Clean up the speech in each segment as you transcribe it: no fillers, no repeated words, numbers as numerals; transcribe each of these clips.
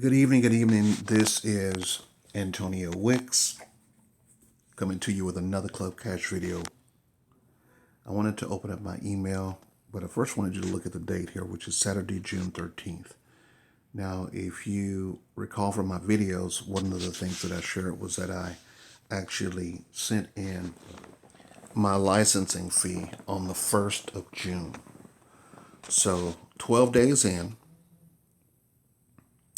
Good evening, good evening. This is Antonio Wicks coming to you with another Club Cash video. I wanted to open up my email, but I first wanted you to look at the date here, which is Saturday, June 13th. Now, if you recall from my videos, one of the things that I shared was that I actually sent in my licensing fee on the 1st of June. So 12 days in,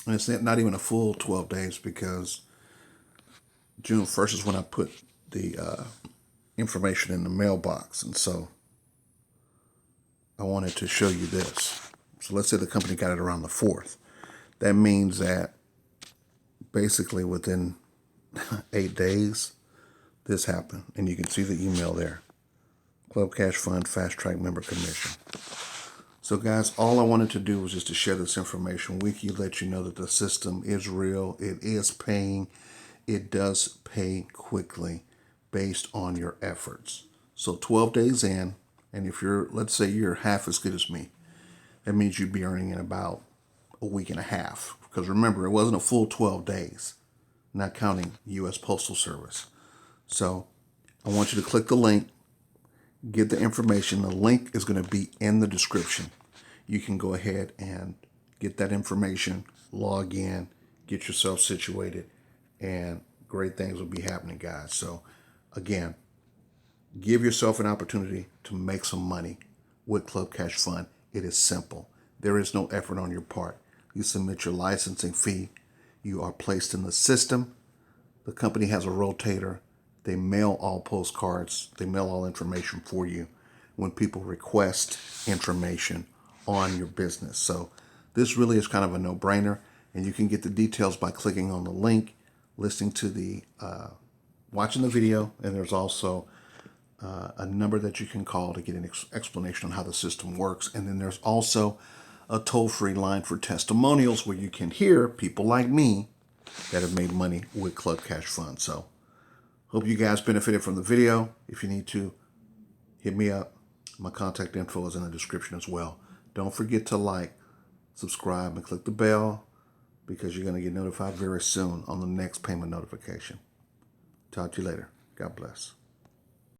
and it's not even a full 12 days because June 1st is when I put the information in the mailbox. And so I wanted to show you this. So let's say the company got it around the 4th. That means that basically within 8 days, this happened. And you can see the email there. Club Cash Fund Fast Track Member Commission. So guys, all I wanted to do was just to share this information with you, let you know that the system is real. It is paying. It does pay quickly based on your efforts. So 12 days in, and if you're, let's say you're half as good as me, that means you'd be earning in about a week and a half. Because remember, it wasn't a full 12 days, not counting U.S. Postal Service. So I want you to click the link, get the information. The link is going to be in the description. You can go ahead and get that information, log in, get yourself situated, and great things will be happening, guys. So again, give yourself an opportunity to make some money with Club Cash Fund. It is simple. There is no effort on your part. You submit your licensing fee. You are placed in the system. The company has a rotator. They mail all postcards. They mail all information for you when people request information on your business. So this really is kind of a no-brainer, and you can get the details by clicking on the link, listening to the, watching the video, and there's also a number that you can call to get an explanation on how the system works. And then there's also a toll-free line for testimonials where you can hear people like me that have made money with Club Cash Fund. So hope you guys benefited from the video. If you need to, hit me up. My contact info is in the description as well. Don't forget to like, subscribe, and click the bell because you're going to get notified very soon on the next payment notification. Talk to you later. God bless.